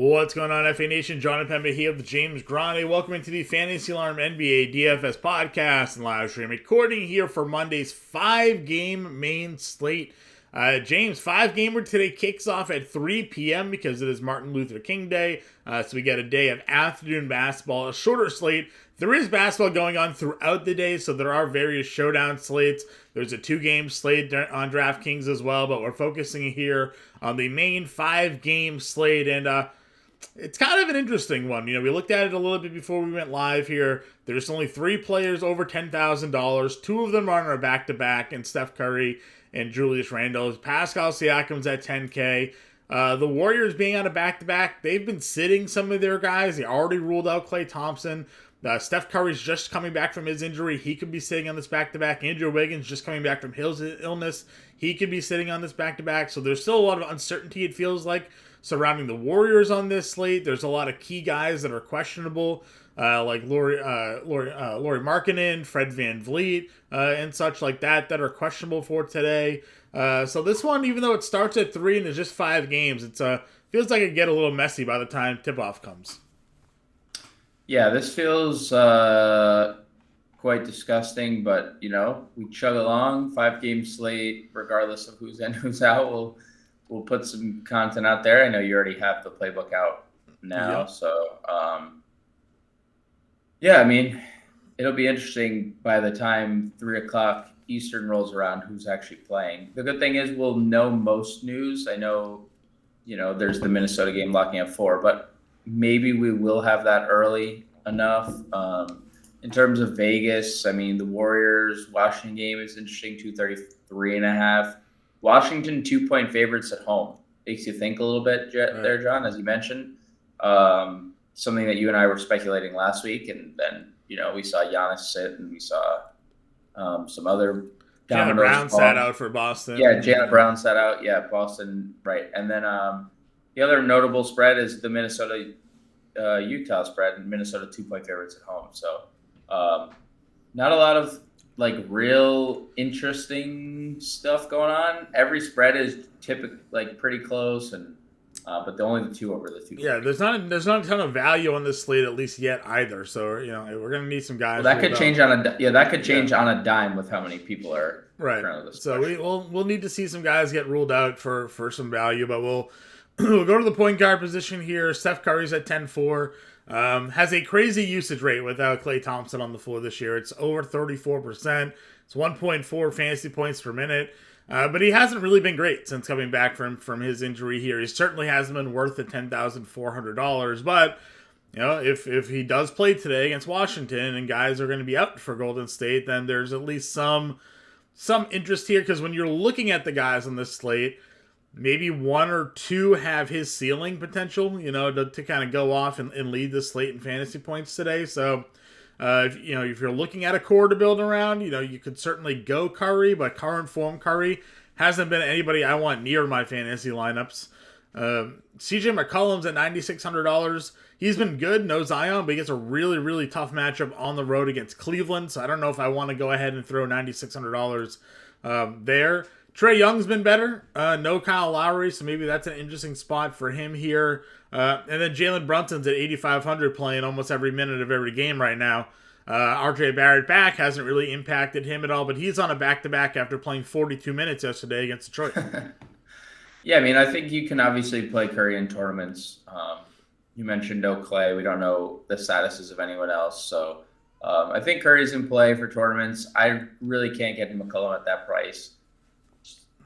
What's going on, FA Nation? Jon Impemba here with James Grande. Welcome into the Fantasy Alarm NBA DFS podcast and live stream. Recording here for Monday's 5-game main slate. James, 5-gamer today kicks off at 3 p.m. because it is Martin Luther King Day. So we get a day of afternoon basketball, a shorter slate. There is basketball going on throughout the day, so there are various showdown slates. There's a 2-game slate on DraftKings as well, but we're focusing here on the main 5-game slate, and it's kind of an interesting one. You know, we looked at it a little bit before we went live here. There's only 3 players over $10,000. 2 of them are on a back-to-back, and Steph Curry and Julius Randle. Pascal Siakam's at 10K. The Warriors being on a back-to-back, they've been sitting some of their guys. They already ruled out Klay Thompson. Steph Curry's just coming back from his injury. He could be sitting on this back-to-back. Andrew Wiggins just coming back from his illness. He could be sitting on this back-to-back. So there's still a lot of uncertainty, it feels like, surrounding the Warriors on this slate. There's a lot of key guys that are questionable, like Lauri Markkanen, Fred VanVleet, and such like that are questionable for today. So this one, even though it starts at 3 and it's just 5 games, it feels like it could get a little messy by the time tip-off comes. Yeah, this feels quite disgusting, but, you know, we chug along. 5-game slate, regardless of who's in, who's out. We'll put some content out there. I know you already have the playbook out now. Yep. So, yeah, I mean, it'll be interesting by the time 3 o'clock Eastern rolls around who's actually playing. The good thing is we'll know most news. I know, you know, there's the Minnesota game locking up 4, but maybe we will have that early enough. In terms of Vegas, I mean, the Warriors-Washington game is interesting, 233.5. Washington 2-point favorites at home. Makes you think a little bit there, John, as you mentioned. Something that you and I were speculating last week, and then, you know, we saw Giannis sit, and we saw some other Jaylen Brown sat out for Boston. Yeah, Jaylen Brown sat out. Yeah, Boston, right. And then the other notable spread is the Minnesota-Utah spread, and Minnesota 2-point favorites at home. So not a lot of like real interesting stuff going on. Every spread is typically like pretty close, and but only the 2 over the 2. Yeah, there's not a ton of value on this slate at least yet either. So, you know, we're gonna need some guys. Well, that could change on a dime with how many people are right. So we'll need to see some guys get ruled out for some value, but we'll go to the point guard position here. Steph Curry's at 10-4. Has a crazy usage rate without Klay Thompson on the floor this year. It's over 34%. It's 1.4 fantasy points per minute. But he hasn't really been great since coming back from his injury here. He certainly hasn't been worth the $10,400. But, you know, if he does play today against Washington and guys are going to be out for Golden State, then there's at least some interest here. Because when you're looking at the guys on this slate, maybe 1 or 2 have his ceiling potential, you know, to kind of go off and lead the slate in fantasy points today. So, if you're looking at a core to build around, you know, you could certainly go Curry, but current form Curry hasn't been anybody I want near my fantasy lineups. CJ McCollum's at $9,600. He's been good, no Zion, but he gets a really, really tough matchup on the road against Cleveland. So I don't know if I want to go ahead and throw $9,600 there. Trae Young's been better. No Kyle Lowry, so maybe that's an interesting spot for him here. And then Jalen Brunson's at $8,500 playing almost every minute of every game right now. RJ Barrett back hasn't really impacted him at all, but he's on a back-to-back after playing 42 minutes yesterday against Detroit. Yeah, I mean, I think you can obviously play Curry in tournaments. You mentioned no Klay. We don't know the statuses of anyone else. So I think Curry's in play for tournaments. I really can't get McCollum at that price.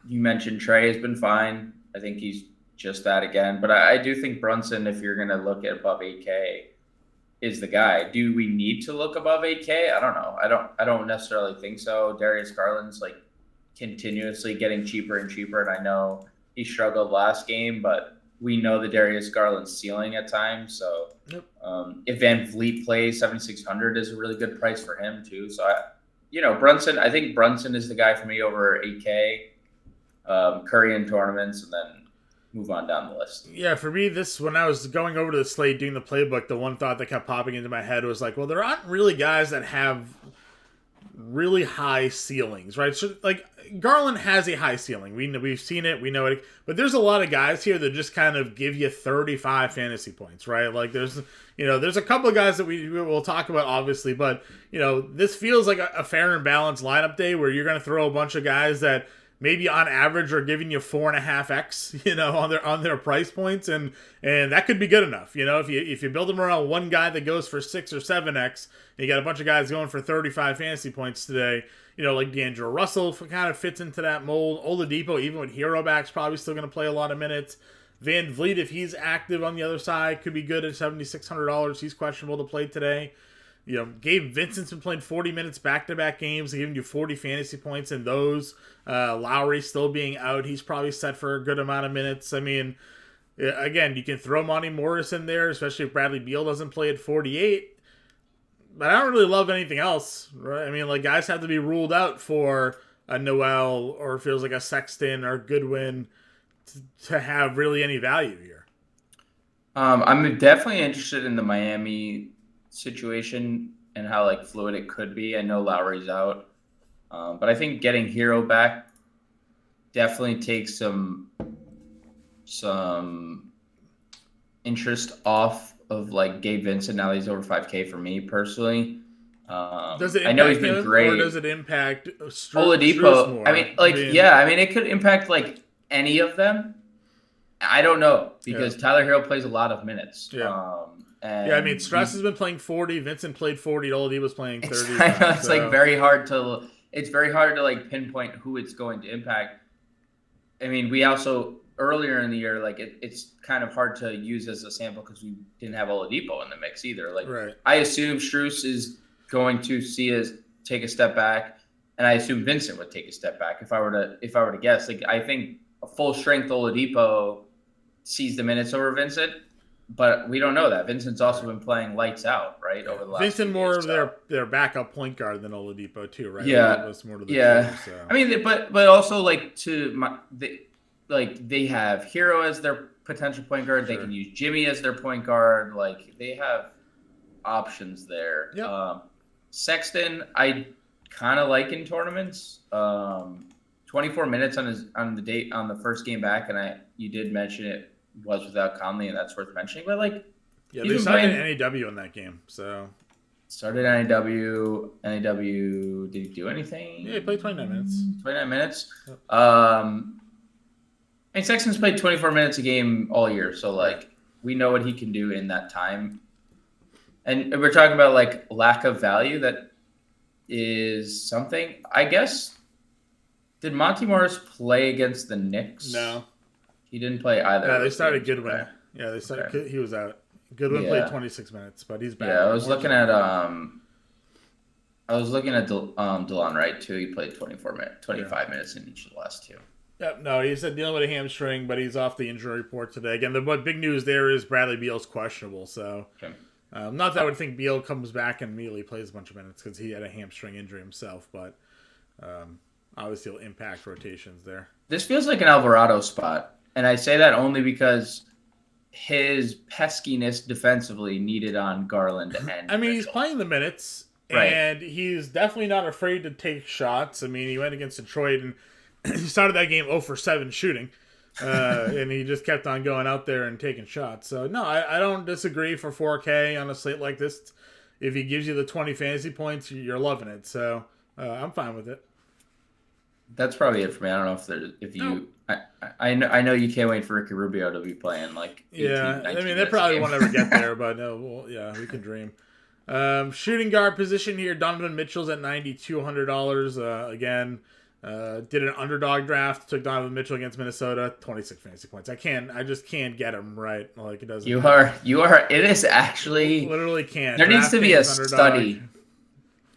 You mentioned Trae has been fine. I think he's just that again. But I do think Brunson, if you're going to look at above 8K, is the guy. Do we need to look above 8K? I don't know. I don't necessarily think so. Darius Garland's like continuously getting cheaper and cheaper. And I know he struggled last game, but we know the Darius Garland ceiling at times. So if Van Vliet plays, 7,600 is a really good price for him too. So, Brunson, I think Brunson is the guy for me over 8K. Curry in tournaments, and then move on down the list. Yeah, for me, when I was going over to the slate doing the playbook, the one thought that kept popping into my head was like, well, there aren't really guys that have really high ceilings, right? So like Garland has a high ceiling. We've seen it, we know it, but there's a lot of guys here that just kind of give you 35 fantasy points, right? Like there's a couple of guys that we will talk about obviously, but this feels like a fair and balanced lineup day where you're going to throw a bunch of guys that maybe on average are giving you 4.5x, on their price points, and that could be good enough. If you build them around one guy that goes for 6 or 7x, and you got a bunch of guys going for 35 fantasy points today, like D'Angelo Russell kind of fits into that mold. Oladipo, even with hero backs, probably still going to play a lot of minutes. Van Vliet, if he's active on the other side, could be good at $7,600. He's questionable to play today. Gabe Vincent's been playing 40 minutes back-to-back games, giving you 40 fantasy points in those. Lowry still being out. He's probably set for a good amount of minutes. I mean, again, you can throw Monty Morris in there, especially if Bradley Beal doesn't play at 48. But I don't really love anything else, right? I mean, like, guys have to be ruled out for a Noel or feels like a Sexton or Goodwin to have really any value here. I'm definitely interested in the Miami situation and how like fluid it could be. I know Lowry's out, but I think getting Hero back definitely takes some interest off of like Gabe Vincent. Now he's over 5K for me personally. Does it impact I know he's been great. Or does it impact Oladipo? More? I mean, it could impact like any of them. I don't know because Tyler Hero plays a lot of minutes. Yeah. I mean, Stress has been playing 40. Vincent played 40. Oladipo's playing 30. I know it's like very hard to like pinpoint who it's going to impact. I mean, we also earlier in the year, like it's kind of hard to use as a sample because we didn't have Oladipo in the mix either. Like, right. I assume Strus is going to take a step back, and I assume Vincent would take a step back if I were to guess. Like, I think a full strength Oladipo sees the minutes over Vincent, but we don't know that. Vincent's also been playing lights out, right, over the last Vincent more years, of their backup point guard than Oladipo too, right? Yeah, more to the yeah. team, so. I mean, but also like they have Hero as their potential point guard. Sure. They can use Jimmy as their point guard. Like they have options there. Yep. Sexton, I kind of like in tournaments. 24 minutes on the first game back, and you did mention it was without Conley, and that's worth mentioning. But like, they started NAW in that game, so started NAW. Did he do anything? Yeah, he played 29 minutes. 29 minutes. Yep. And Sexton's played 24 minutes a game all year, so like we know what he can do in that time. And we're talking about like lack of value. That is something, I guess. Did Monty Morris play against the Knicks? No, he didn't play either. Yeah, they started Goodwin. Right? Yeah, they started. Okay. He was out. Goodwin played 26 minutes, but he's back. Yeah, I was looking at DeLon Wright too. He played 25 minutes in each of the last two. Yep, no, he said dealing with a hamstring, but he's off the injury report today. Again, the big news there is Bradley Beal's questionable. So, not that I would think Beal comes back and immediately plays a bunch of minutes because he had a hamstring injury himself, but obviously it'll impact rotations there. This feels like an Alvarado spot, and I say that only because his peskiness defensively needed on Garland and I mean, he's playing the minutes, right, and he's definitely not afraid to take shots. I mean, he went against Detroit, and he started that game 0 for 7 shooting, and he just kept on going out there and taking shots. So, no, I don't disagree for 4K on a slate like this. If he gives you the 20 fantasy points, you're loving it. So, I'm fine with it. That's probably it for me. I don't know if you. I know you can't wait for Ricky Rubio to be playing like 18, I mean, they probably won't ever get there, but no, well, yeah, we can dream. Shooting guard position here, Donovan Mitchell's at $9,200. Again, did an underdog draft, took Donovan Mitchell against Minnesota, 26 fantasy points. I just can't get him right. Like it doesn't. You are. It is actually literally can't. There needs to be a study.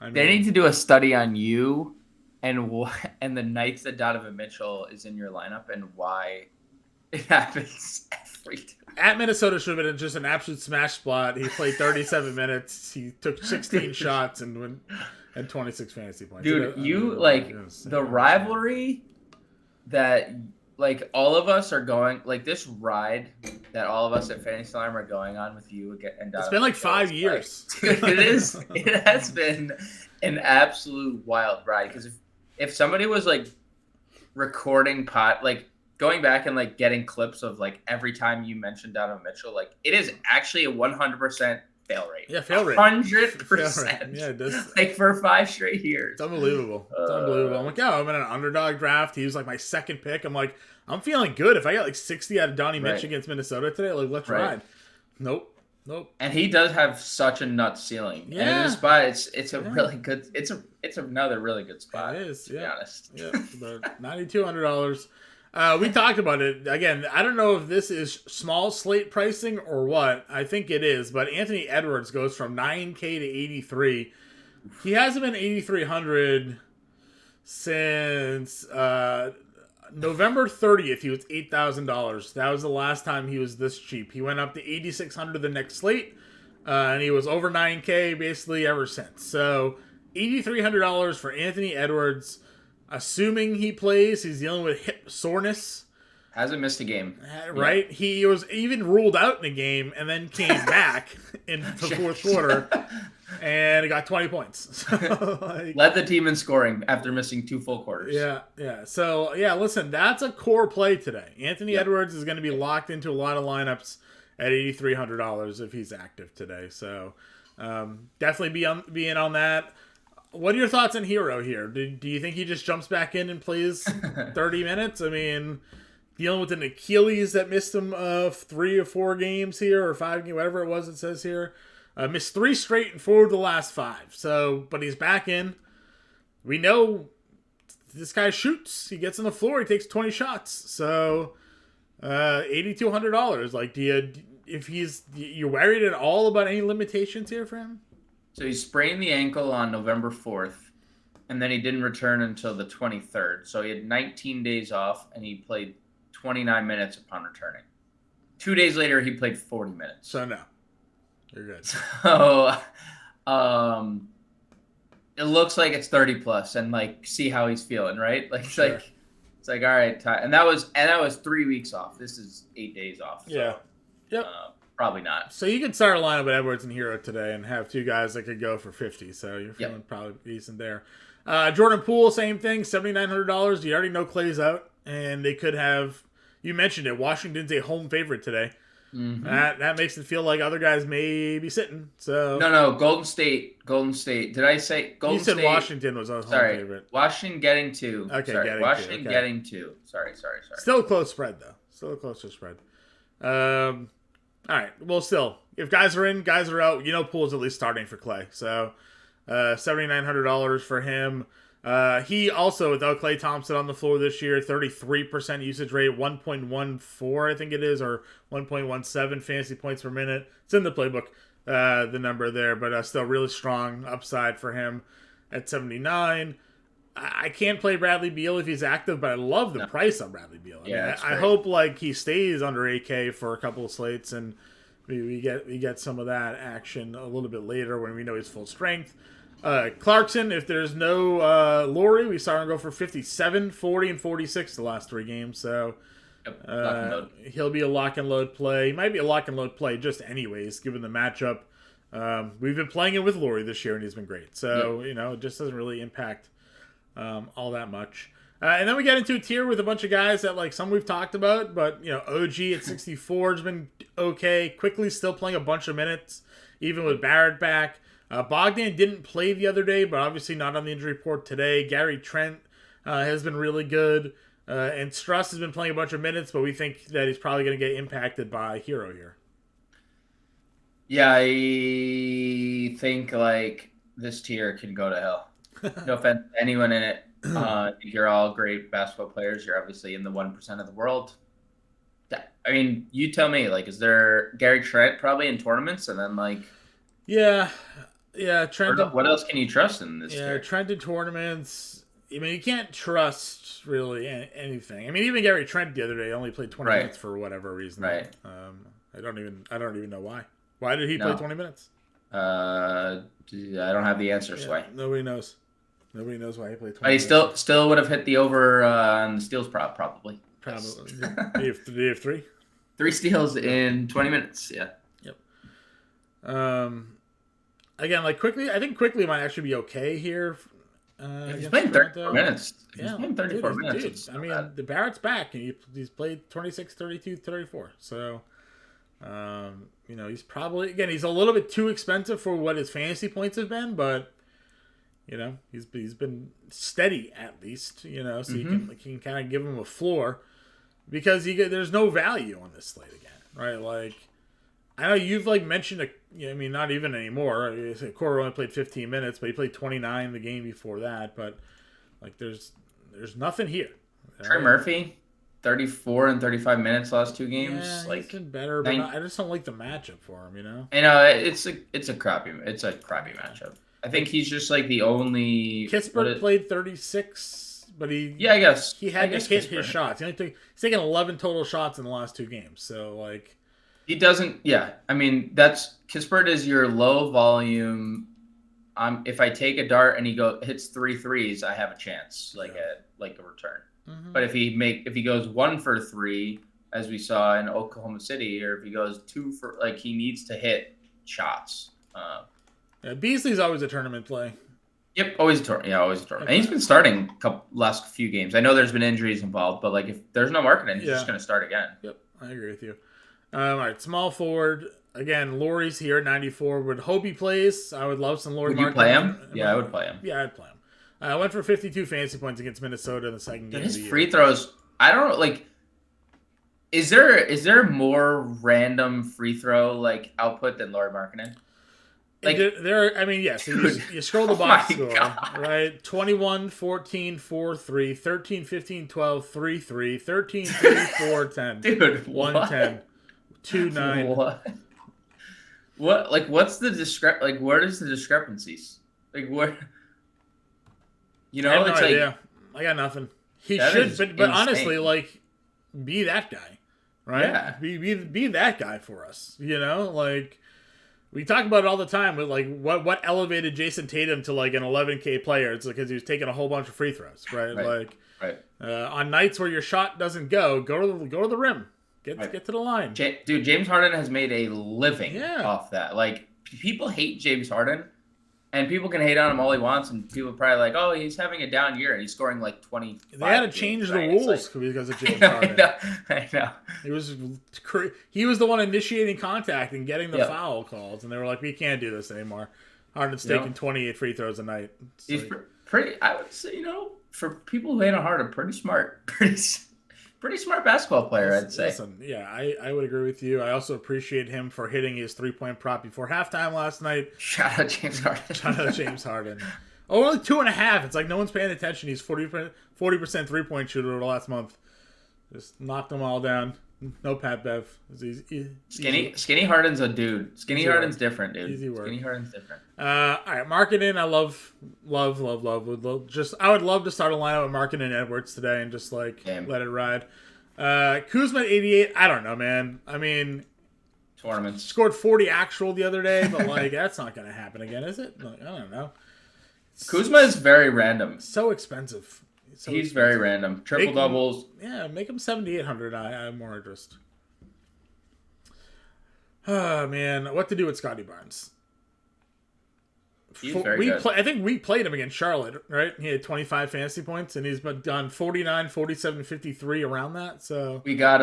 They need to do a study on you. And the nights that Donovan Mitchell is in your lineup and why it happens every time. At Minnesota should have been just an absolute smash spot. He played 37 minutes. He took 16 shots and had 26 fantasy points. Dude, the rivalry that like all of us are going, like this ride that all of us at Fantasy Alarm are going on with you and Donovan. It's been like 5 years. Like, dude, it has been an absolute wild ride. Because if somebody was like recording like going back and like getting clips of like every time you mentioned Donovan Mitchell, like it is actually a 100% fail rate. Yeah, fail rate. 100%. Yeah, it does. Like for 5 straight years. It's unbelievable. It's unbelievable. I'm like, yeah, I'm in an underdog draft. He was like my second pick. I'm like, I'm feeling good. If I got like 60 out of Donnie Mitch against Minnesota today, like let's ride. Nope. And he does have such a nut ceiling. Yeah. And in this spot, it's a really good. It's another really good spot. It is. To be honest. Yeah. But $9,200. We talked about it again. I don't know if this is small slate pricing or what. I think it is. But Anthony Edwards goes from 9K to 83. He hasn't been 8,300 since November 30th. He was $8,000. That was the last time he was this cheap. He went up to 8,600 the next slate, and he was over 9K basically ever since. So $8,300 for Anthony Edwards. Assuming he plays, he's dealing with hip soreness. Hasn't missed a game. Right? Yeah. He was even ruled out in a game and then came back in the fourth quarter and he got 20 points. So, led the team in scoring after missing 2 full quarters. Yeah. So, listen, that's a core play today. Anthony Edwards is going to be locked into a lot of lineups at $8,300 if he's active today. So, definitely be in on that. What are your thoughts on Hero here? Do you think he just jumps back in and plays 30 minutes? I mean, dealing with an Achilles that missed him 3 or 4 games here, or 5 games, whatever it was it says here. Missed 3 straight and 4 of the last 5. So, but he's back in. We know this guy shoots. He gets on the floor. He takes 20 shots. So, $8,200. Like, you're worried at all about any limitations here for him? So he sprained the ankle on November 4th, and then he didn't return until the 23rd. So he had 19 days off, and he played 29 minutes upon returning. 2 days later, he played 40 minutes. So no, you're good. So it looks like it's 30 plus, and like see how he's feeling, right? Like Sure. it's like all right, and that was 3 weeks off. This is 8 days off. So, yeah. Yep. Probably not. So you could start a lineup with Edwards and Hero today and have 2 guys that could go for 50. So you're feeling probably decent there. Jordan Poole, same thing, $7,900. You already know Clay's out, and they could have. You mentioned it. Washington's a home favorite today. Mm-hmm. That makes it feel like other guys may be sitting. So no, Golden State. Did I say Golden State? You said Washington was a home favorite. Washington getting 2. Okay, sorry. Washington getting 2. Sorry. Still a close spread though. Still a closer spread. All right. Well, still, if guys are in, guys are out. Poole's at least starting for Clay. So, $7,900 for him. He also, without Klay Thompson on the floor this year, 33% usage rate, 1.14, I think it is, or 1.17 fantasy points per minute. It's in the playbook, the number there, but still really strong upside for him at 79. I can't play Bradley Beal if he's active, but I love the price on Bradley Beal. I hope he stays under 8K for a couple of slates, and we get some of that action a little bit later when we know he's full strength. Clarkson, if there's no Laurie, we saw him go for 57, 40, and 46 the last 3 games. So he'll be a lock and load play. He might be a lock and load play just anyways, given the matchup. We've been playing it with Laurie this year, and he's been great. So it just doesn't really impact all that much. And then we get into a tier with a bunch of guys that some we've talked about, but OG at 64 has been okay. Quickly still playing a bunch of minutes, even with Barrett back. Bogdan didn't play the other day, but obviously not on the injury report today. Gary Trent has been really good, and Struss has been playing a bunch of minutes, but we think that he's probably going to get impacted by Hero here. Yeah, I think this tier can go to hell. No offense to anyone in it. I think you're all great basketball players. You're obviously in the 1% of the world. I mean, you tell me, is there Gary Trent probably in tournaments and then Yeah, Trent. What else can you trust in this tier? Trent in tournaments. I mean, you can't trust really anything. I mean, even Gary Trent the other day only played 20 minutes for whatever reason. Right. I don't even know why. Why did he play 20 minutes? I don't have the answer, Sway. Nobody knows. Nobody knows why he played 20 minutes. He still would have hit the over on the steals prop, probably. Probably. Did he have 3? 3 steals in 20 minutes, yeah. Yep. again, like quickly, I think quickly might actually be okay here. He's playing 34 minutes. Yeah, He's playing 34 minutes. Dude, I mean, the Barrett's back, and he's played 26, 32, 34. So, he's probably, again, he's a little bit too expensive for what his fantasy points have been, but, he's been steady at least, so you can kind of give him a floor because there's no value on this slate again, right? Like, I know you've mentioned not even anymore. Coro only played 15 minutes, but he played 29 the game before that. But there's nothing here. Trey Murphy, 34 and 35 minutes last 2 games. Yeah, he's been better, but I just don't like the matchup for him. It's a crappy matchup. I think he's just the only. Kispert played 36, but I guess he had to hit his shots. He's taken 11 total shots in the last 2 games. So he doesn't. Yeah, I mean Kispert is your low volume. If I take a dart and he hits 3 threes, I have a chance, a return. Mm-hmm. But if he goes 1 for 3, as we saw in Oklahoma City, or if he goes 2 for, he needs to hit shots. Beasley's always a tournament play. Yep, always a tournament. Yeah, always a tournament. And he's been starting last few games. I know there's been injuries involved, but if there's no marketing, he's just going to start again. Yep, I agree with you. All right, small forward. Again, Laurie's here at 94. Would hope he plays. I would love some Laurie Markkanen. Would you play him? Yeah, I would play him. Yeah, I'd play him. I went for 52 fantasy points against Minnesota in the second game. His free throws, I don't know, is there more random free throw output than Laurie Markkanen? Yes. You scroll the box score, right? 21, 14, 4, 3, 13, 15, 12, 3, 3, 13, 3, 4, 10. Dude, 110. 2, 9. What? What's the where is the discrepancies? Where? I have no idea. I got nothing. He should, but honestly, be that guy, right? Yeah. Be that guy for us. We talk about it all the time with what elevated Jason Tatum to an 11K player. It's because he was taking a whole bunch of free throws, right? Right. On nights where your shot doesn't go to the rim. Get to the line. Dude, James Harden has made a living off that. People hate James Harden, and people can hate on him all he wants, and people are probably oh, he's having a down year, and he's scoring 20. They had to change the rules because of James Harden. I know. He was the one initiating contact and getting the foul calls, and they were like, we can't do this anymore. Harden's taking 28 free throws a night. He's pretty, I would say, for people who hate on Harden, pretty smart. Pretty smart basketball player, I'd say. Listen, yeah, I would agree with you. I also appreciate him for hitting his 3-point prop before halftime last night. Shout out James Harden. Oh, only 2.5. It's no one's paying attention. He's 40% 3-point shooter over the last month. Just knocked them all down. No Pat Bev. Skinny Harden's a dude. Harden's different, dude. Easy work. Skinny Harden's different. All right, Markkanen, I love. I would love to start a lineup with Markkanen and Edwards today and just let it ride. Kuzma at 88. I don't know, man. I mean, tournaments scored 40 actual the other day, but that's not going to happen again, is it? I don't know. Kuzma is very random. So expensive. He's very random. Triple doubles. Yeah, make him 7,800. I have more interest. Oh man, what to do with Scotty Barnes? He's very good. I think we played him against Charlotte, right? He had 25 fantasy points, and he's done 49, 47, 53 around that. So we got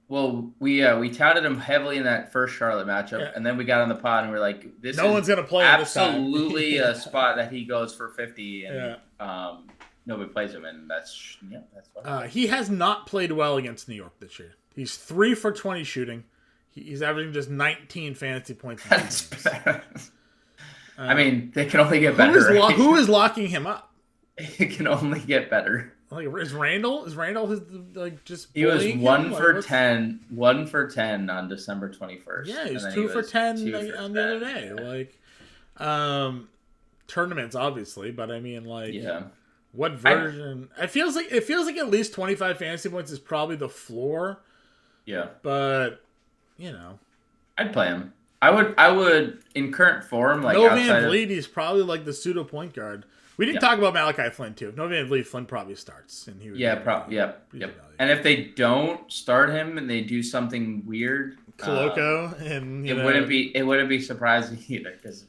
we touted him heavily in that first Charlotte matchup, and then we got on the pod and we're like, no one's gonna play absolutely a spot that he goes for 50, and nobody plays him, and that's fine. He has not played well against New York this year. He's 3 for 20 shooting. He's averaging just 19 fantasy points. I mean, they can only get better. Who is locking him up? It can only get better. Is Randall his just? He was 1 for 10 on December 21st. Yeah, he's 2 for 10 on the other day. Tournaments, obviously, but I mean, what version? It feels like at least 25 fantasy points is probably the floor. Yeah, but I'd play him. I would in current form No Van Vliet. He's probably the pseudo point guard. We didn't talk about Malachi Flynn too. If no Van Vliet, Flynn probably starts, and he would. Yep. And if they don't start him and they do something weird, Koloko, and it wouldn't be surprising either because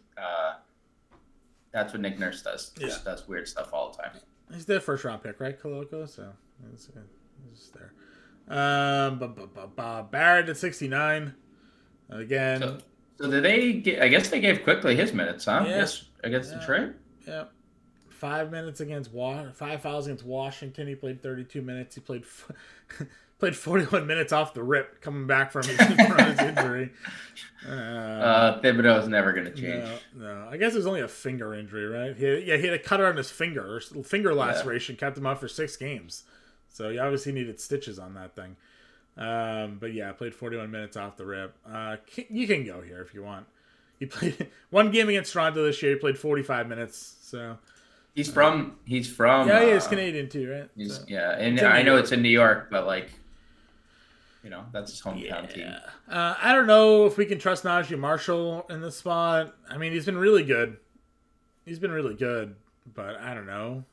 That's what Nick Nurse does. Just does weird stuff all the time. He's the first round pick, right, Koloko? So he's there. Barrett at 69. Again. So did they get? I guess they gave Quickly his minutes, huh? Yeah. Yes, against Detroit. Yeah. 5 minutes against 5 fouls against Washington. He played 32 minutes. He played 41 minutes off the rip, coming back from his injury. Thibodeau's never going to change. No. I guess it was only a finger injury, right? He had a cutter on his finger, or finger laceration, kept him out for 6 games. So he obviously needed stitches on that thing. But yeah, played 41 minutes off the rip. You can go here if you want. He played 1 game against Toronto this year. He played 45 minutes. So he's from. Yeah, he's Canadian too, right? And I know it's in New York, but that's his hometown team. I don't know if we can trust Najee Marshall in this spot. I mean, he's been really good. But I don't know.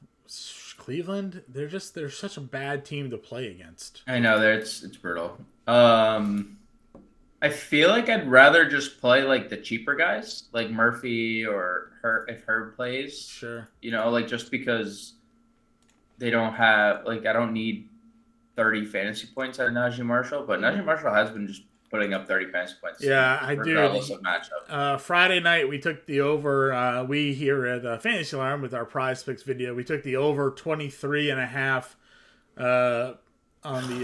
Cleveland, they're such a bad team to play against. I know it's brutal. I feel like I'd rather just play like the cheaper guys, like Murphy or if Herb plays. Sure. Just because they don't have I don't need 30 fantasy points out of Najee Marshall, but Najee Marshall has been just putting up 30 fantasy points. Yeah, I do. Regardless of matchup. Friday night, we took the over. We here at Fantasy Alarm with our Prize Picks video, we took the over 23.5 on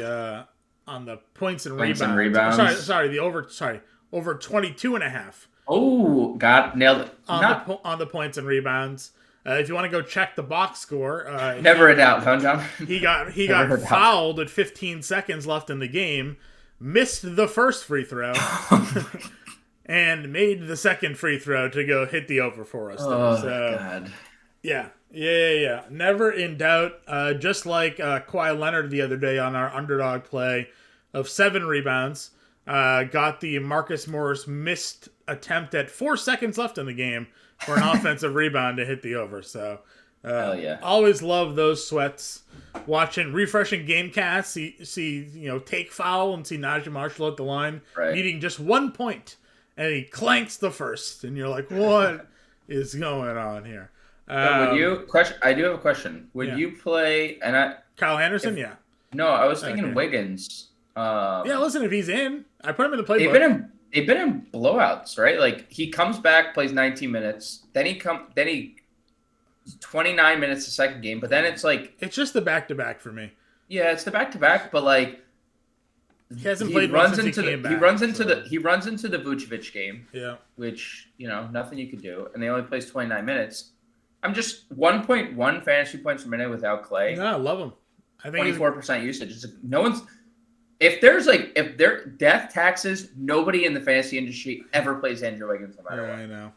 the points and rebounds. Sorry, the over 22.5. Oh, nailed it. On the points and rebounds. If you want to go check the box score, never a doubt, huh, John? He got fouled at 15 seconds left in the game. Missed the first free throw and made the second free throw to go hit the over for us. God. Yeah. Never in doubt. Just like Kawhi Leonard the other day on our underdog play of 7 rebounds. Got the Marcus Morris missed attempt at 4 seconds left in the game for an offensive rebound to hit the over. So hell yeah. Always love those sweats. Refreshing game casts, see take foul and see Najee Marshall at the line, needing just 1 point, and he clanks the first, and you're like, what is going on here? I do have a question. Would you play Kyle Anderson? No, I was thinking Wiggins. Listen, if he's in, I put him in the playbook. They've been in blowouts, right? Like he comes back, plays 19 minutes, then he 29 minutes the second game, but then it's just the back-to-back for me. Yeah, it's the back-to-back, but he hasn't played since he came back. He runs into the Vucevic game. Yeah. Which, nothing you could do, and they only plays 29 minutes. I'm just 1.1 fantasy points per minute without Clay. No, I love him. I think 24% usage. No one's if they're death taxes, nobody in the fantasy industry ever plays Andrew Wiggins no matter what. I know.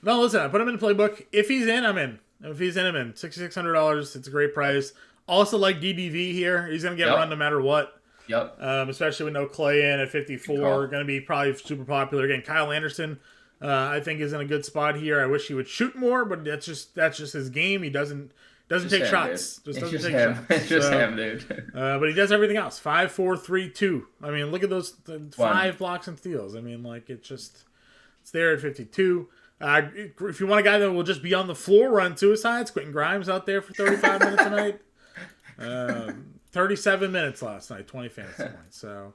No, listen, I put him in the playbook. If he's in, I'm in. If he's in, I'm in. $6,600. It's a great price. Also like DDV here. He's going to get run no matter what. Yep. Especially with no Clay in at 54. Going to be probably super popular. Again, Kyle Anderson, I think is in a good spot here. I wish he would shoot more, but that's just his game. He doesn't take shots. It's just him, dude. But he does everything else. 5, 4, 3, 2. I mean, look at those 5 blocks and steals. I mean, it's there at 52. If you want a guy that will just be on the floor, run suicides, Quentin Grimes out there for 35 minutes a night. 37 minutes last night, 20 fantasy points. So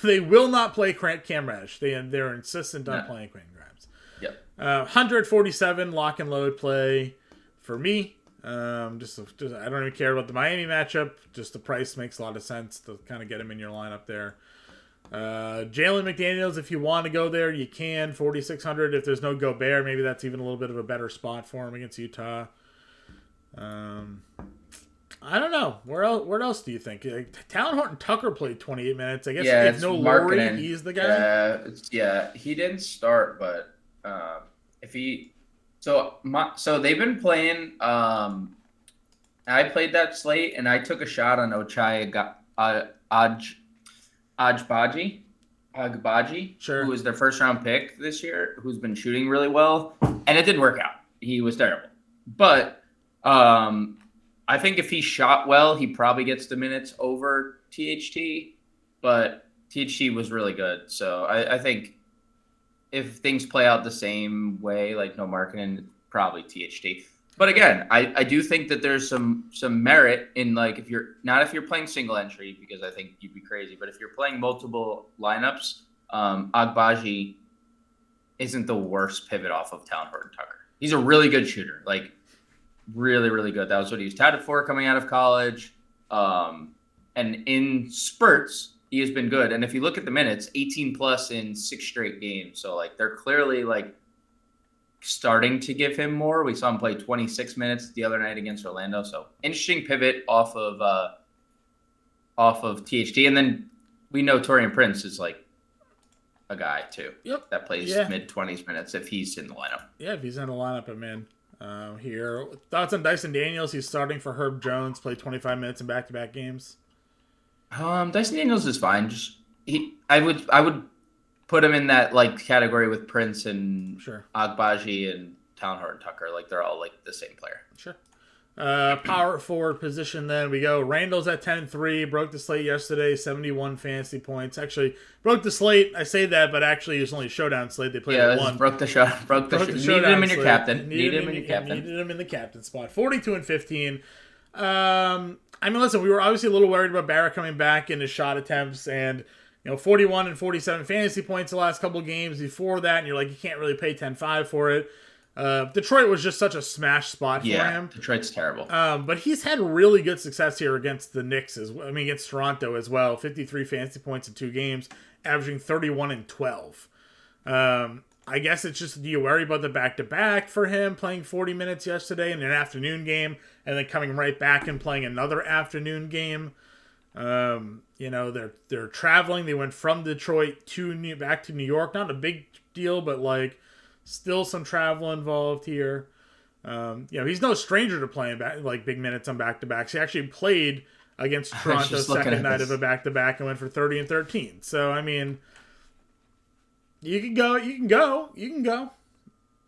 they will not play Cam Reddish. They're insistent on playing Quentin Grimes. Yep. 147 lock and load play for me. Just I don't even care about the Miami matchup. Just the price makes a lot of sense to kind of get him in your lineup there. Jalen McDaniels, if you want to go there, you can. 4,600. If there's no Gobert, maybe that's even a little bit of a better spot for him against Utah. I don't know. Where else do you think? Talon Horton Tucker played 28 minutes. I guess if no Lowry, he's the guy. He didn't start, but if he, so they've been playing. I played that slate, and I took a shot on Ochai Agbaji, sure, who was their first round pick this year, who's been shooting really well, and it didn't work out. He was terrible, but I think if he shot well, he probably gets the minutes over THT, but THT was really good. So I think if things play out the same way, like no marketing, probably THT. But again, I do think that there's some merit in like if you're playing single entry, because I think you'd be crazy, but if you're playing multiple lineups, Agbaji isn't the worst pivot off of Town Horton Tucker. He's a really good shooter, like really, really good. That was what he was touted for coming out of college. And in spurts, he has been good. And if you look at the minutes, 18 plus in 6 straight games. So like they're clearly like starting to give him more. We saw him play 26 minutes the other night against Orlando. So interesting pivot off of THT. And then we know Taurean Prince is like a guy too. Yep. That plays mid-20s minutes if he's in the lineup. Yeah, if he's in the lineup, I'm in. Here, thoughts on Dyson Daniels? He's starting for Herb Jones. Played 25 minutes in back-to-back games. Dyson Daniels is fine. I would put him in that like category with Prince and Agbaji and Town Horton Tucker. Like they're all like the same player. Sure. Power forward position. Then we go. Randall's at 10-3. Broke the slate yesterday. 71 fantasy points. Actually broke the slate. I say that, but actually it was only showdown slate. They played at 1. Broke the shot. Needed him in your captain. Needed him in the captain spot. 42-15. I mean, listen, we were obviously a little worried about Barrett coming back in his shot attempts, and 41 and 47 fantasy points the last couple of games before that, and you're like, you can't really pay 10-5 for it. Detroit was just such a smash spot for him. Detroit's terrible. But he's had really good success here against the Knicks, against Toronto as well. 53 fantasy points in 2 games, averaging 31 and 12. I guess it's just, do you worry about the back-to-back for him, playing 40 minutes yesterday in an afternoon game, and then coming right back and playing another afternoon game? They're traveling. They went from Detroit back to New York. Not a big deal, but like still some travel involved here. He's no stranger to playing big minutes on back-to-backs. He actually played against Toronto's second night of a back-to-back and went for 30 and 13. So, I mean, you can go.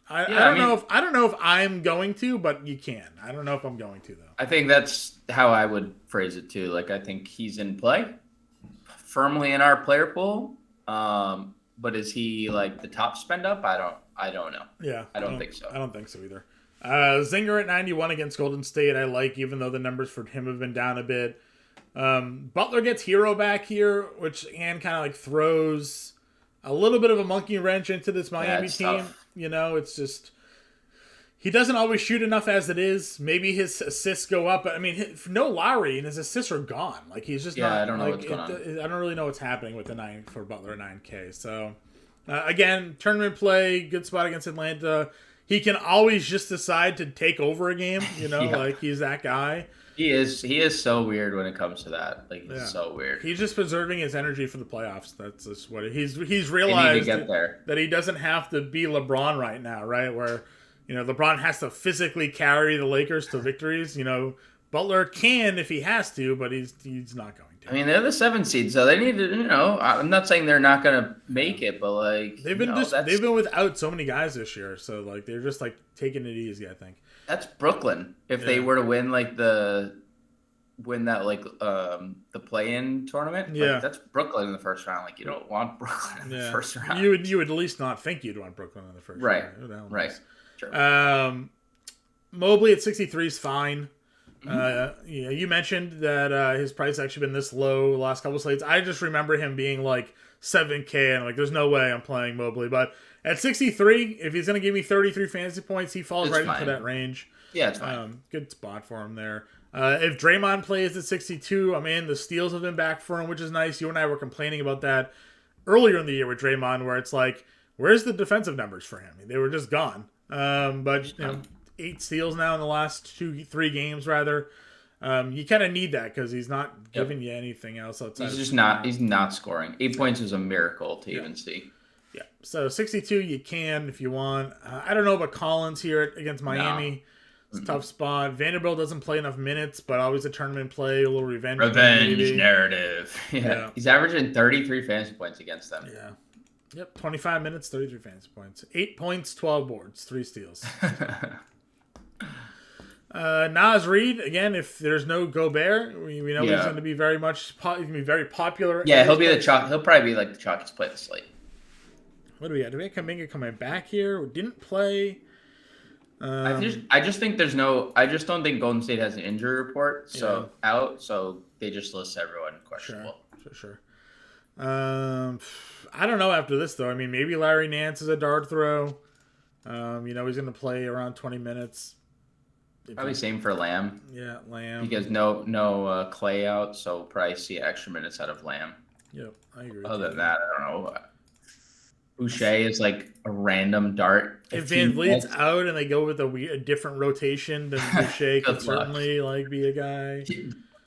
I don't know if I'm going to, but you can. I don't know if I'm going to, though. I think that's how I would phrase it too. Like, I think he's in play, firmly in our player pool. But is he like the top spend up? I don't know. Yeah, I don't think so. I don't think so either. Zinger at 91 against Golden State. I like, even though the numbers for him have been down a bit. Butler gets Hero back here, which kind of like throws a little bit of a monkey wrench into this Miami team. Tough. It's just he doesn't always shoot enough as it is. Maybe his assists go up, but I mean, no Lowry and his assists are gone. Like he's just not. I don't know what's going on. I don't really know what's happening with the 9 for Butler 9K. So again, tournament play, good spot against Atlanta. He can always just decide to take over a game. Like he's that guy. He is so weird when it comes to that. Like he's so weird. He's just preserving his energy for the playoffs. That's just what he's realized that he doesn't have to be LeBron right now, right? Where LeBron has to physically carry the Lakers to victories. Butler can if he has to, but he's not going to. I mean, they're the 7 seed, so they need to. I'm not saying they're not going to make it, but like they've been without so many guys this year, so like they're just like taking it easy. I think. That's Brooklyn. If they were to win the play-in tournament, that's Brooklyn in the first round. Like you don't want Brooklyn in the first round. You would at least not think you'd want Brooklyn in the first round. Right. Sure. Mobley at 63 is fine. Mm-hmm. You mentioned that his price actually been this low the last couple of slates. I just remember him being like 7K, and like there's no way I'm playing Mobley, but. At 63, if he's going to give me 33 fantasy points, he falls into that range. Yeah, it's fine. Good spot for him there. If Draymond plays at 62, the steals have been back for him, which is nice. You and I were complaining about that earlier in the year with Draymond, where it's like, where's the defensive numbers for him? They were just gone. But 8 steals now in the last 3 games, rather. You kind of need that because he's not giving you anything else outside. He's not scoring. 8 points is a miracle to even see. Yeah, so 62 you can if you want. I don't know about Collins here against Miami. No. It's a tough spot. Vanderbilt doesn't play enough minutes, but always a tournament play, a little revenge narrative. Yeah. He's averaging 33 fantasy points against them. Yeah. Yep, 25 minutes, 33 fantasy points. 8 points, 12 boards, 3 steals. Naz Reid, again, if there's no Gobert, we know he's going to be very popular. Yeah, he'll probably be like the chalkiest play of the slate. What do we got? Do we have Kuminga coming back here? Didn't play. I just think I just don't think Golden State has an injury report so they just list everyone questionable. Sure. I don't know after this though. I mean, maybe Larry Nance is a dart throw. He's going to play around 20 minutes. Probably same for Lamb. Yeah, Lamb. Because no Clay out, so probably see extra minutes out of Lamb. Yep, I agree. Other than that, I don't know. Boucher is like a random dart. If Van Vliet's out and they go with a different rotation, then Boucher could certainly be a guy.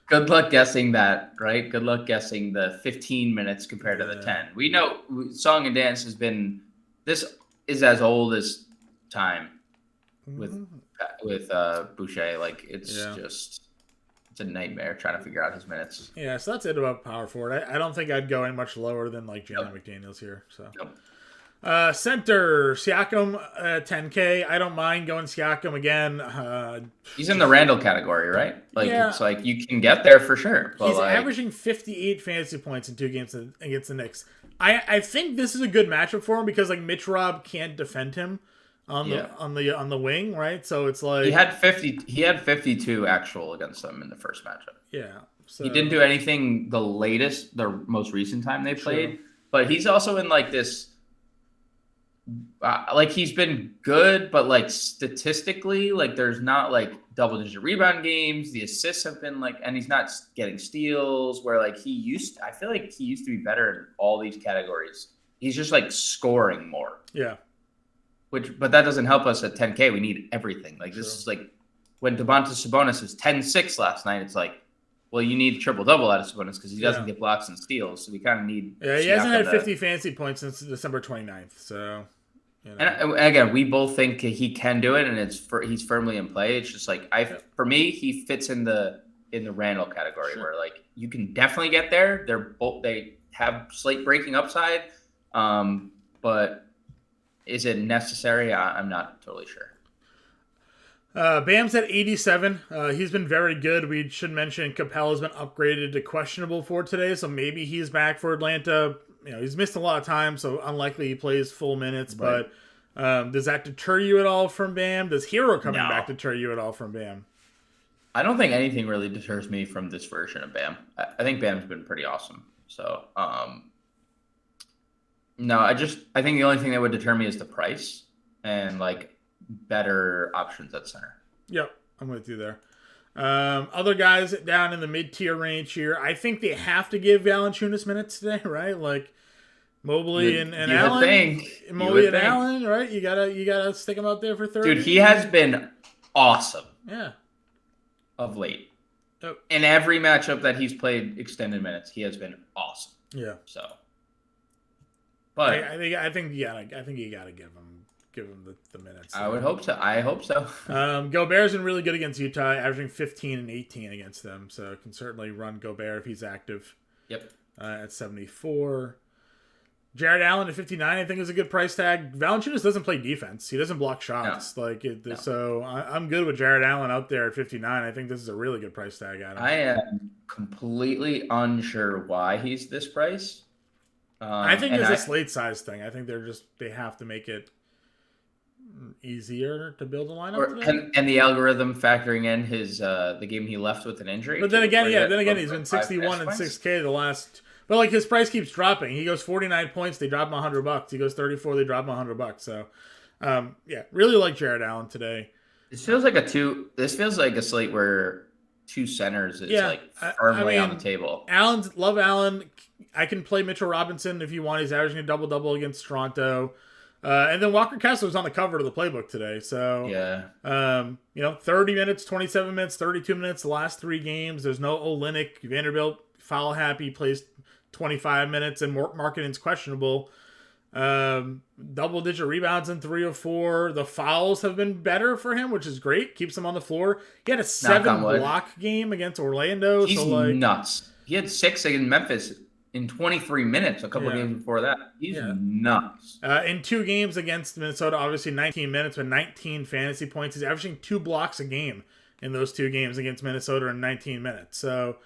Good luck guessing that, right? Good luck guessing the 15 minutes compared to the 10. We know Song and Dance has been. This is as old as time with Boucher. Like it's a nightmare trying to figure out his minutes. Yeah, so that's it about power forward. I don't think I'd go any much lower than Jalen McDaniels here. So. Center Siakam 10K. I don't mind going Siakam again. He's in the Randall category, right? It's like you can get there for sure. But he's averaging 58 fantasy points in 2 games against the Knicks. I think this is a good matchup for him because Mitch Rob can't defend him on the wing, right? So it's like he had 52 actual against them in the first matchup. Yeah. So he didn't do anything the most recent time they played, but he's also in this. He's been good, but statistically, there's not double-digit rebound games. The assists have been and he's not getting steals. Where I feel like he used to be better in all these categories. He's just scoring more. Yeah. But that doesn't help us at 10K. We need everything. This is when Domantas Sabonis was 10-6 last night. It's well, you need a triple-double out of Sabonis because he doesn't get blocks and steals. So we kind of need. Yeah, he hasn't had 50 fantasy points since December 29th. So. And again, we both think he can do it, and he's firmly in play. It's just for me, he fits in the Randall category where you can definitely get there. They have slate breaking upside, but is it necessary? I'm not totally sure. Bam's at 87. He's been very good. We should mention Capella's been upgraded to questionable for today, so maybe he's back for Atlanta. He's missed a lot of time, so unlikely he plays full minutes. Right. But does that deter you at all from Bam? Does Hero coming back deter you at all from Bam? I don't think anything really deters me from this version of Bam. I think Bam's been pretty awesome. So, no, I think the only thing that would deter me is the price and better options at center. Yep, I'm with you there. Other guys down in the mid-tier range here, I think they have to give Valanciunas minutes today, right? Mobley and Allen. Mobley and Allen, right? You gotta stick him out there for 30. Dude, he has been awesome. Yeah. Of late. Oh. In every matchup that he's played extended minutes, he has been awesome. Yeah. So, but I think you gotta give him the minutes. I would hope so. I hope so. Gobert's been really good against Utah, averaging 15 and 18 against them. So can certainly run Gobert if he's active. Yep. At 74. Jarrett Allen at 59, I think is a good price tag. Valanciunas doesn't play defense. He doesn't block shots. No. So I'm good with Jarrett Allen out there at 59. I think this is a really good price tag at him. I am completely unsure why he's this price. I think it's a slate size thing. I think they have to make it easier to build a lineup. And the algorithm factoring in his the game he left with an injury. But then again, he's been 61 and 6K the last. But his price keeps dropping. He goes 49 points, they drop him $100. He goes 34, they drop him $100. So, really like Jarrett Allen today. This feels like a slate where 2 centers is firmly on the table. Love Allen. I can play Mitchell Robinson if you want. He's averaging a double against Toronto. And then Walker Kessler was on the cover of the playbook today. So, 30 minutes, 27 minutes, 32 minutes, the last 3 games. There's no Olynyk. Vanderbilt foul happy, plays 25 minutes, and Markkanen's questionable. Double-digit rebounds in 3 of 4. The fouls have been better for him, which is great. Keeps him on the floor. He had a 7-block game against Orlando. He's nuts. He had 6 against Memphis in 23 minutes a couple games before that. He's nuts. In 2 games against Minnesota, obviously 19 minutes, but 19 fantasy points. He's averaging 2 blocks a game in those 2 games against Minnesota in 19 minutes. So,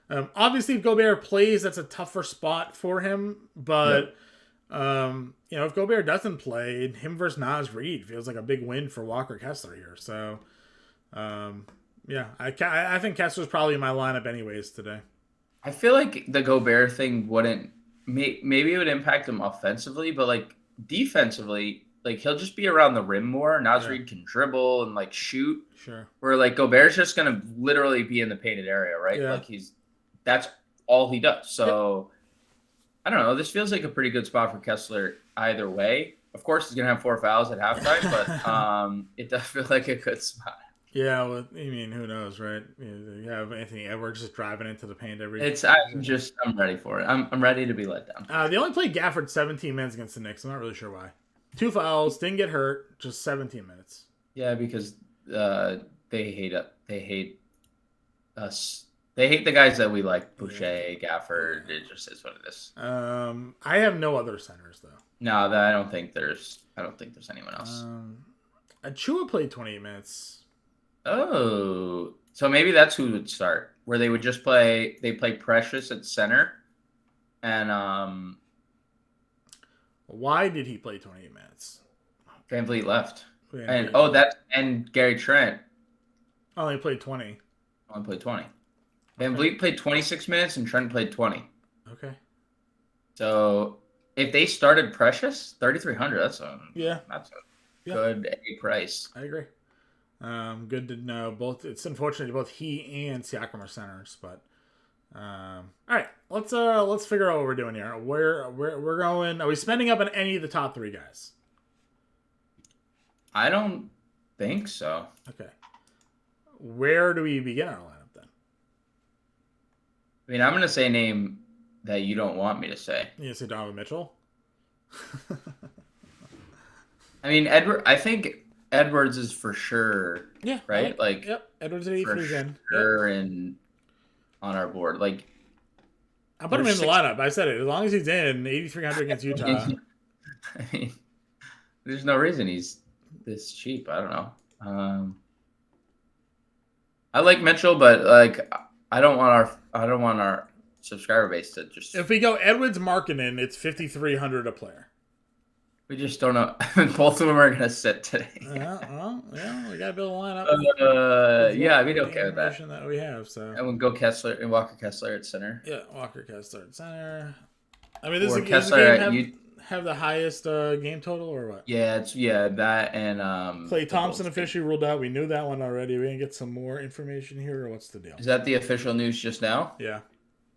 obviously, if Gobert plays, that's a tougher spot for him. But If Gobert doesn't play, him versus Naz Reid feels like a big win for Walker Kessler here. So, I think Kessler's probably in my lineup anyways today. I feel like the Gobert thing wouldn't maybe it would impact him offensively, but like defensively, like he'll just be around the rim more. Naz Reid can dribble and like shoot. Sure. Where like Gobert's just gonna literally be in the painted area, right? Yeah. Like that's all he does. So I don't know. This feels like a pretty good spot for Kessler either way. Of course, he's gonna have 4 fouls at halftime, but it does feel like a good spot. Yeah, well, I mean, who knows, right? You have Anthony Edwards just driving into the paint every. I'm ready for it. I'm ready to be let down. They only played Gafford 17 minutes against the Knicks. I'm not really sure why. 2 fouls, didn't get hurt, just 17 minutes. Yeah, because they hate us. They hate the guys that we like. Boucher, Gafford. It just is what it is. I have no other centers though. No, I don't think there's anyone else. Achua played 28 minutes. Oh, so maybe that's who would start. Where they would just play. They play Precious at center, and Why did he play 28 minutes? VanVleet left, and Gary Trent only played 20. Only played 20. VanVleet played 26 minutes, and Trent played 20. Okay. So if they started Precious, 3,300. That's a good A price. I agree. Good to know. It's unfortunate both he and Siakam are centers, but all right. Let's figure out what we're doing here. We're going. Are we spending up on any of the top 3 guys? I don't think so. Okay. Where do we begin our lineup then? I mean, I'm going to say a name that you don't want me to say. You say Donovan Mitchell? I mean, I think Edwards is for sure. Yeah. Right? Yep. Edwards at 83 again. Sure, on our board. Like, I put him in the lineup. I said it. As long as he's in 8,300 against Utah. I mean, there's no reason he's this cheap. I don't know. I like Mitchell, but like I don't want our subscriber base to just. If we go Edwards Markkanen, it's 5,300 a player. We just don't know. Both of them are gonna sit today. We gotta build a lineup. Yeah, I mean, okay with that we have. So and we'll go Kessler and Walker Kessler at center. Yeah, Walker Kessler at center. I mean, this is Kessler have the highest game total or what? Yeah, that and Klay Thompson officially ruled out. We knew that one already. We gonna get some more information here, or what's the deal? Is that the official news just now? Yeah.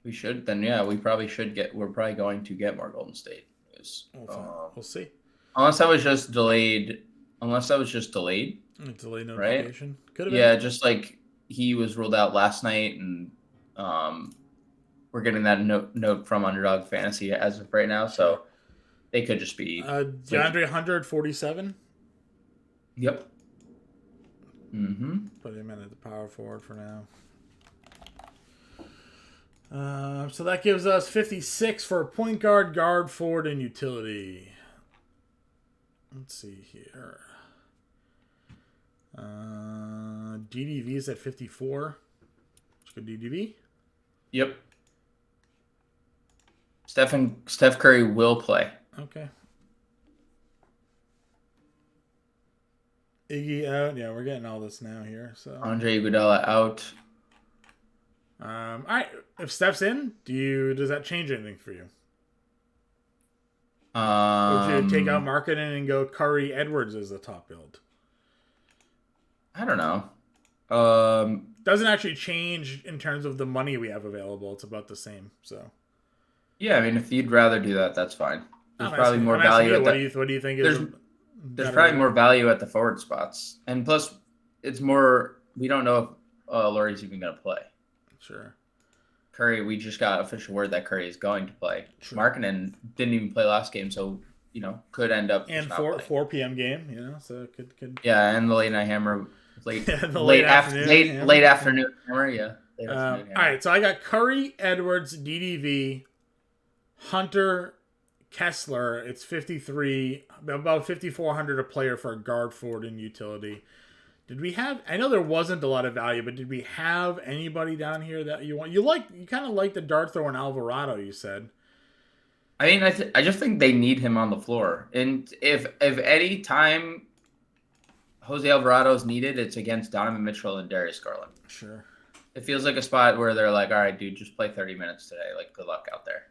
We should then. Yeah, we probably should get. We're probably going to get more Golden State news. We'll see. Unless that was just delayed. Delayed notification. Right? Could have been. Yeah, just like he was ruled out last night, and we're getting that note from Underdog Fantasy as of right now. So they could just be DeAndre 147. Yep. Mm-hmm. Put him in at the power forward for now. So that gives us 56 for point guard, forward, and utility. Let's see here. DDV's at 54. Let's go DDV. Yep. Steph Curry will play. Okay. Iggy out. Yeah, we're getting all this now here. So Andre Iguodala out. All right. If Steph's in, does that change anything for you? Would you take out Markkanen and go Curry Edwards as the top build? I don't know. Doesn't actually change in terms of the money we have available. It's about the same. So. Yeah, I mean, if you'd rather do that, that's fine. There's probably more value at the. What do you think? There's probably more value at the forward spots, and plus, it's more. We don't know if Laurie's even going to play. Sure. Curry, we just got official word that Curry is going to play. Sure. Markkanen didn't even play last game, so could end up and 4 p.m. game, so it could. Yeah, and the late night hammer, late afternoon hammer, yeah. All right, so I got Curry, Edwards, DDV, Hunter, Kessler. It's 53, about 5,400 a player for a guard, forward, and utility. Did we have? I know there wasn't a lot of value, but did we have anybody down here that you want? You kind of like the dart thrower in Alvarado. You said. I mean, I just think they need him on the floor. And if any time Jose Alvarado is needed, it's against Donovan Mitchell and Darius Garland. Sure. It feels like a spot where they're like, all right, dude, just play 30 minutes today. Like, good luck out there.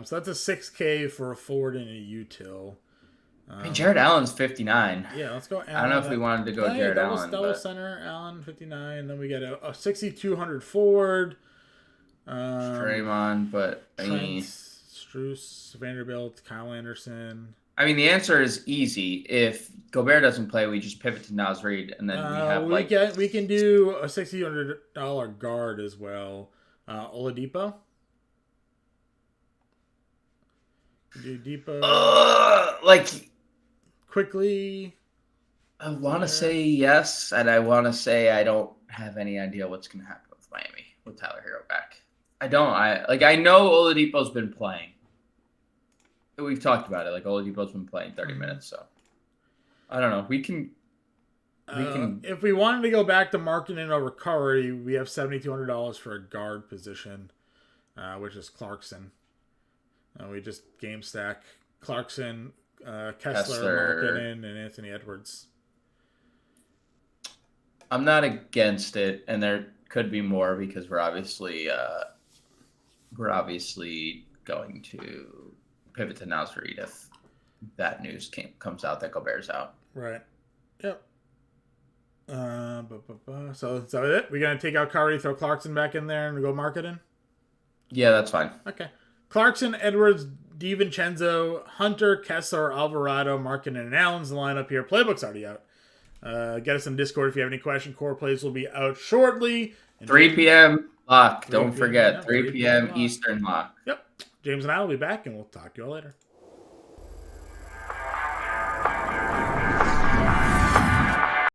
So that's a 6K for a forward and a util. I mean, Jarrett Allen's 59. Yeah, let's go Allen. I don't know if we wanted to go Jarrett Allen. Double center, Allen, 59. Then we get a 6,200 forward. Draymond, but Trent, Strus, Vanderbilt, Kyle Anderson. I mean, the answer is easy. If Gobert doesn't play, we just pivot to Naz Reid, and then we can do a $6,200 guard as well. Oladipo. Do Depot. Quickly. I want to say yes, and I want to say I don't have any idea what's going to happen with Miami with Tyler Hero back. I don't. I know Oladipo's been playing. We've talked about it. Like, Oladipo's been playing 30 minutes, so I don't know. We can. If we wanted to go back to marketing over Curry, we have $7,200 for a guard position, which is Clarkson. We just game stack Clarkson, Kessler, Markkanen, and Anthony Edwards. I'm not against it, and there could be more because we're obviously going to pivot to Naz Reid if that news comes out that Gobert's out. Right. Yep. So is that it? We're gonna take out Curry, throw Clarkson back in there, and go Markkanen? Yeah, that's fine. Okay. Clarkson, Edwards, DiVincenzo, Hunter, Kessler, Alvarado, Markkanen, and Allen's the lineup here. Playbook's already out. Get us in Discord if you have any question. Core plays will be out shortly. 3 p.m. lock. Don't forget, 3 p.m. Eastern lock. Yep. James and I will be back, and we'll talk to you all later.